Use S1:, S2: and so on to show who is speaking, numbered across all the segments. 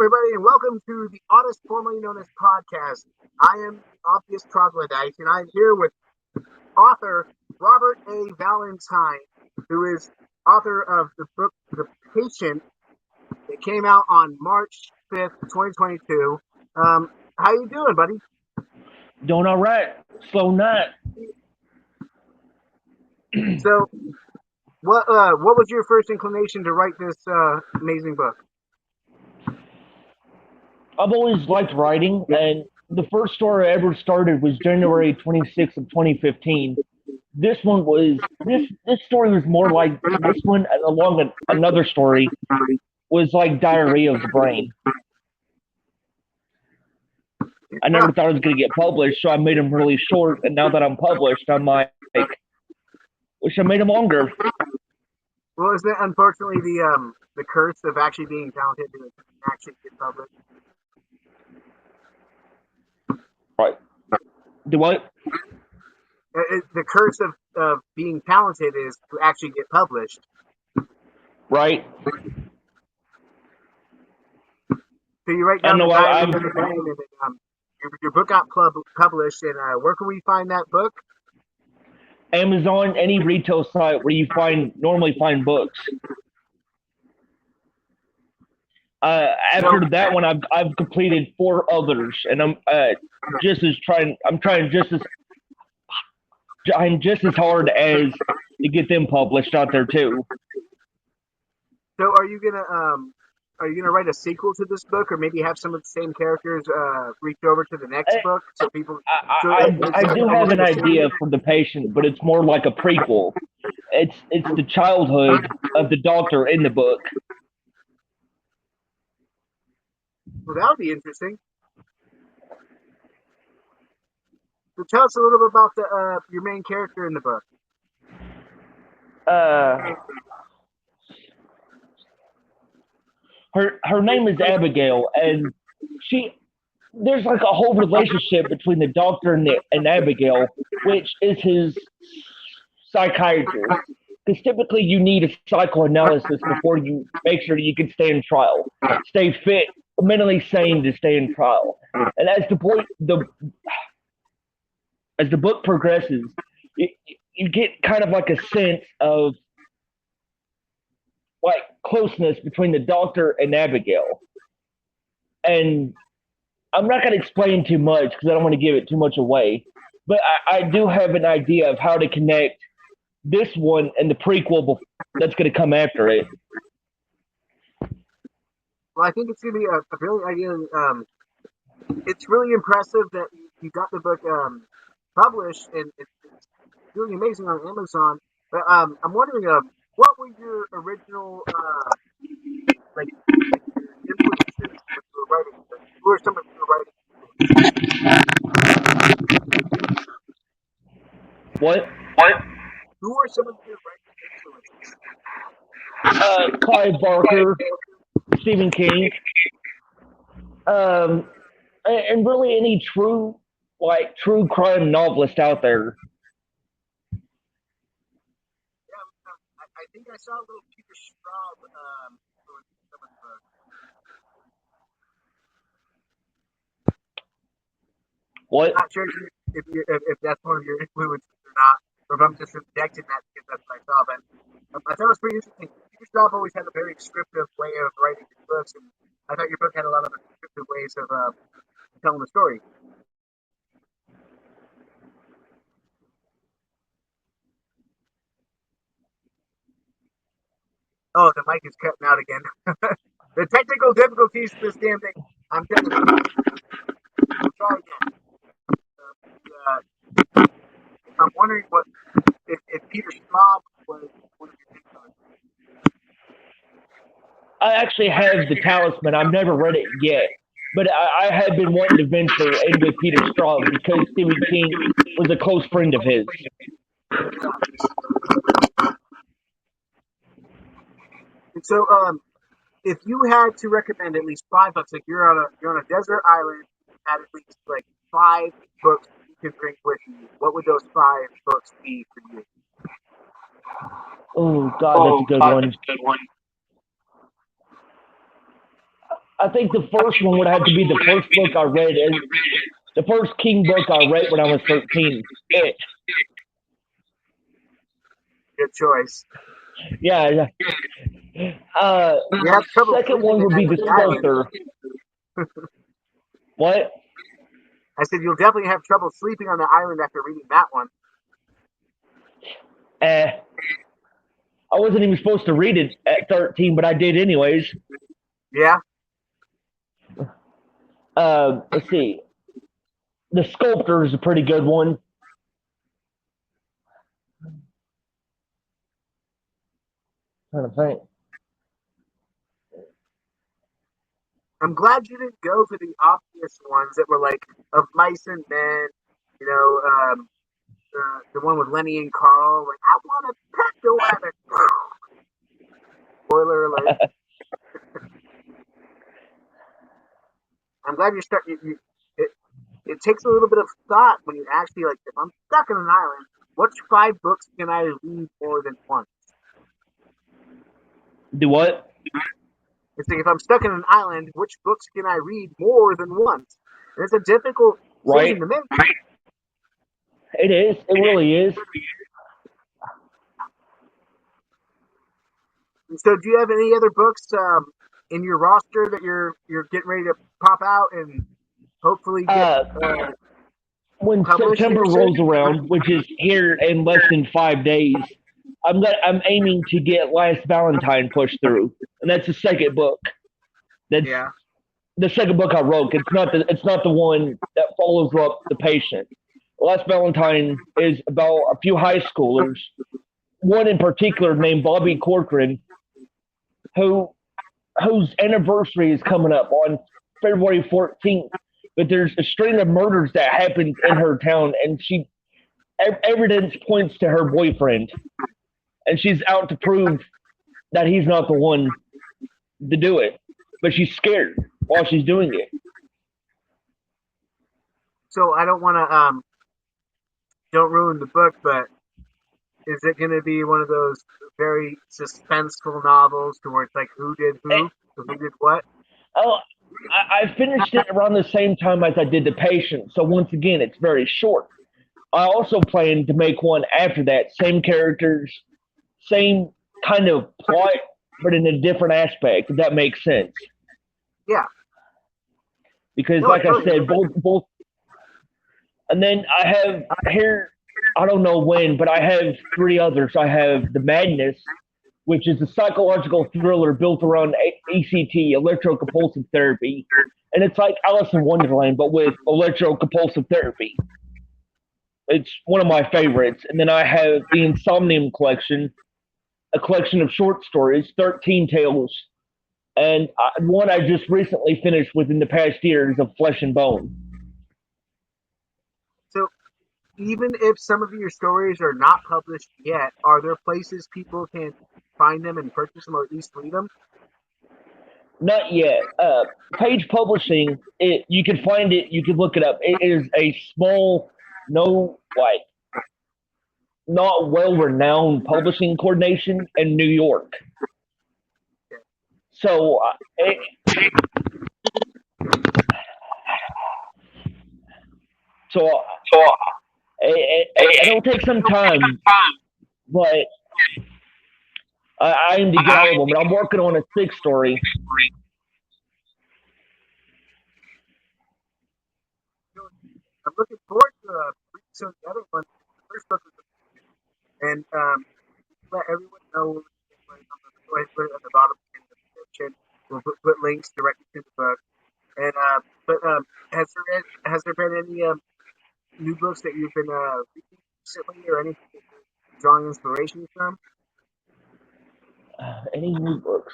S1: everybody, and welcome to the Oddist, formerly known as podcast. I am the Oddist Troglodyte, and I'm here with author Robert A. Valentine, who is author of the book The Patient. It came out on March 5th, 2022. How you doing, buddy?
S2: Doing all right. Slow night.
S1: So, what was your first inclination to write this amazing book?
S2: I've always liked writing, and the first story I ever started was January 26th of 2015. This story was more like this one, and along another story was like Diarrhea of the Brain. I never thought it was going to get published, so I made them really short, and now that I'm published, I'm like, wish I made them longer.
S1: Well, isn't it unfortunately the curse of actually being talented to actually get published?
S2: Right. Do what?
S1: The curse of being talented is to actually get published.
S2: Right.
S1: So you write down the diary of the brain, and your book got published. And where can we find that book?
S2: Amazon, any retail site where you normally find books. After that one, I've completed 4 others, and I'm just as hard as to get them published out there too.
S1: So are you gonna write a sequel to this book, or maybe have some of the same characters reach over to the next book? So people,
S2: I do have an idea for The Patient, but it's more like a prequel. It's the childhood of the doctor in the book.
S1: Well, that would be interesting. So tell us a little bit about your main character in the book.
S2: Her name is Abigail, and there's like a whole relationship between the doctor and Abigail, which is his psychiatrist. Because typically you need a psychoanalysis before you make sure you can stay in trial, stay fit, mentally sane to stay in trial. And as the book progresses, you get kind of like a sense of like closeness between the doctor and Abigail. And I'm not going to explain too much because I don't want to give it too much away. But I do have an idea of how to connect this one and the prequel that's going to come after it.
S1: Well, I think it's going to be a brilliant idea. It's really impressive that you got the book published, and it's really amazing on Amazon. But I'm wondering, what were your original like influences when you were writing? Who are some of your writing?
S2: What?
S1: Who are some of your writing influences?
S2: Clive Barker, Stephen King, and really any true crime novelist out there.
S1: I think I saw a little Peter Straub influence in some of the books.
S2: What?
S1: I'm not sure if that's one of your influences or not, or if I'm just rejecting that because that's what I saw. But I thought it was pretty interesting. Peter Straub always had a very descriptive way of writing his books, and I thought your book had a lot of descriptive ways of telling the story. Oh, the mic is cutting out again. The technical difficulties of this damn thing. I'm telling you. I'll try again. I'm wondering if Peter Straub was one of your influences.
S2: I actually have the Talisman. I've never read it yet, but I have been wanting to venture in with Peter Straub because Stephen King was a close friend of his.
S1: And so, if you had to recommend at least 5 books, like you're on a desert island, had at least like 5 books you could bring with you, what would those 5 books be for you?
S2: Oh God, that's a good one. I think the first one would have to be the first book I read. The first King book I read when I was 13. It.
S1: Good choice.
S2: Yeah.
S1: You have trouble
S2: Second
S1: sleeping
S2: one
S1: at
S2: would
S1: night
S2: be
S1: on
S2: The
S1: the island.
S2: Sculptor. What?
S1: I said you'll definitely have trouble sleeping on the island after reading that one.
S2: Eh. I wasn't even supposed to read it at 13, but I did anyways.
S1: Yeah.
S2: Let's see. The Sculptor is a pretty good one. I'm trying to think.
S1: I'm glad you didn't go for the obvious ones that were like of mice and men. You know, the one with Lenny and Carl. Like, I want a pet to rabbit. Spoiler alert. I'm glad you start. It, it takes a little bit of thought when you actually like. If I'm stuck on an island, which 5 books can I read more than once?
S2: Do what?
S1: It's like if I'm stuck in an island, which books can I read more than once? And it's a difficult decision
S2: Right?
S1: to make.
S2: It is. It really is.
S1: And so, do you have any other books in your roster that you're getting ready to pop out and hopefully get
S2: Uh, when
S1: published here
S2: September
S1: soon?
S2: rolls around, which is here in less than 5 days, I'm aiming to get Last Valentine pushed through, and that's the second book. That's
S1: Yeah.
S2: the second book I wrote. It's not the one that follows up The Patient. Last Valentine is about a few high schoolers, one in particular named Bobby Corcoran, who whose anniversary is coming up on February 14th. But there's a string of murders that happens in her town, and evidence points to her boyfriend, and she's out to prove that he's not the one to do it. But she's scared while she's doing it.
S1: So I don't want to don't ruin the book, but is it going to be one of those very suspenseful novels to where it's like who did who, who did what?
S2: Oh, I finished it around the same time as I did The Patient, so once again, it's very short. I also plan to make one after that, same characters, same kind of plot, but in a different aspect. If that makes sense,
S1: Yeah.
S2: because
S1: No, it
S2: like I
S1: totally
S2: said,
S1: does.
S2: both, and then I have here. I don't know when, but I have three others. I have The Madness, which is a psychological thriller built around ECT, electrocompulsive therapy. And it's like Alice in Wonderland, but with electrocompulsive therapy. It's one of my favorites. And then I have the Insomnium Collection, a collection of short stories, 13 tales. And one I just recently finished within the past year is of Flesh and Bone.
S1: So even if some of your stories are not published yet, are there places people can find them and purchase them or at least read them?
S2: Not yet. Page Publishing, you can find it, you can look it up. It is a small, no, like, not well renowned publishing coordination in New York. So so it'll take some time, but I aim to get all of them. And I'm working on a sixth story.
S1: I'm looking forward to some of the other ones. First book, and let everyone know. Go ahead and put it at the bottom in the description. We'll put links directly to the book. And but has there been any new books that you've been reading recently, or anything that you're drawing inspiration from?
S2: Any new books?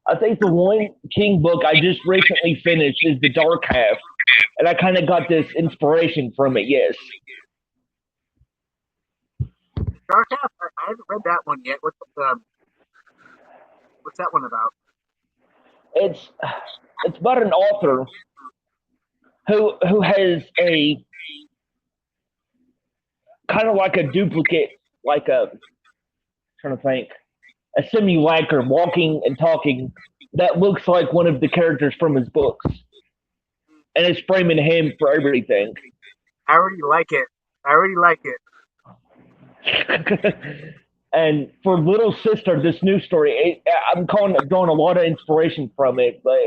S2: I think the one King book I just recently finished is The Dark Half, and I kind of got this inspiration from it. Yes,
S1: Dark Half. I haven't read that one yet. What's that one about?
S2: it's it's about an author who has a kind of like a duplicate, like a trying to think, a simulacrum walking and talking that looks like one of the characters from his books, and is framing him for everything.
S1: I already like it. I already like it.
S2: And for Little Sister, this new story, I'm drawing a lot of inspiration from it, but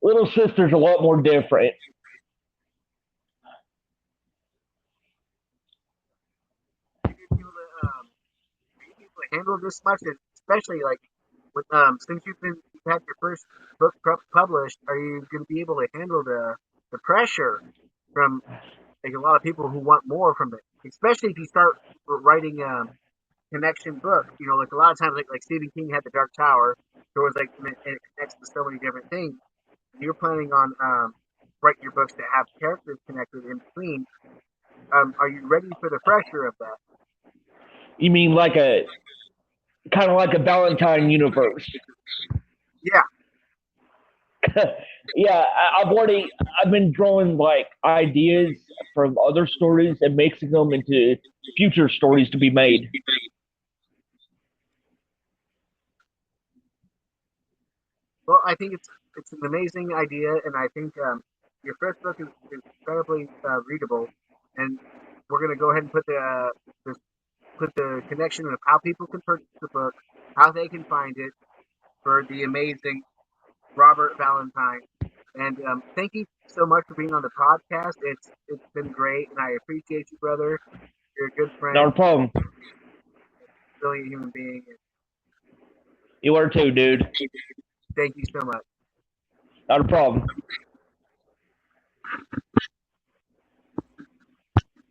S2: Little Sister's a lot more different.
S1: Are you gonna be able to, are you able to handle this much, and especially like with since you've had your first book published, are you going to be able to handle the pressure from like a lot of people who want more from it, especially if you start writing connection books. You know, like a lot of times, like Stephen King had the Dark Tower, so it was like and it connects to so many different things. And you're planning on writing your books to have characters connected in between. Are you ready for the pressure of that?
S2: You mean like a kind of like a Valentine universe?
S1: Yeah,
S2: Yeah, I've been drawing like ideas from other stories and mixing them into future stories to be made.
S1: well, I think it's an amazing idea, and I think your first book is incredibly readable, and we're gonna go ahead and put the connection of how people can purchase the book, how they can find it for the amazing Robert Valentine. And thank you so much for being on the podcast. It's been great, and I appreciate you, brother. You're a good
S2: Not
S1: friend,
S2: a problem.
S1: brilliant human being. And
S2: You are too, dude.
S1: thank you so much.
S2: Not a problem.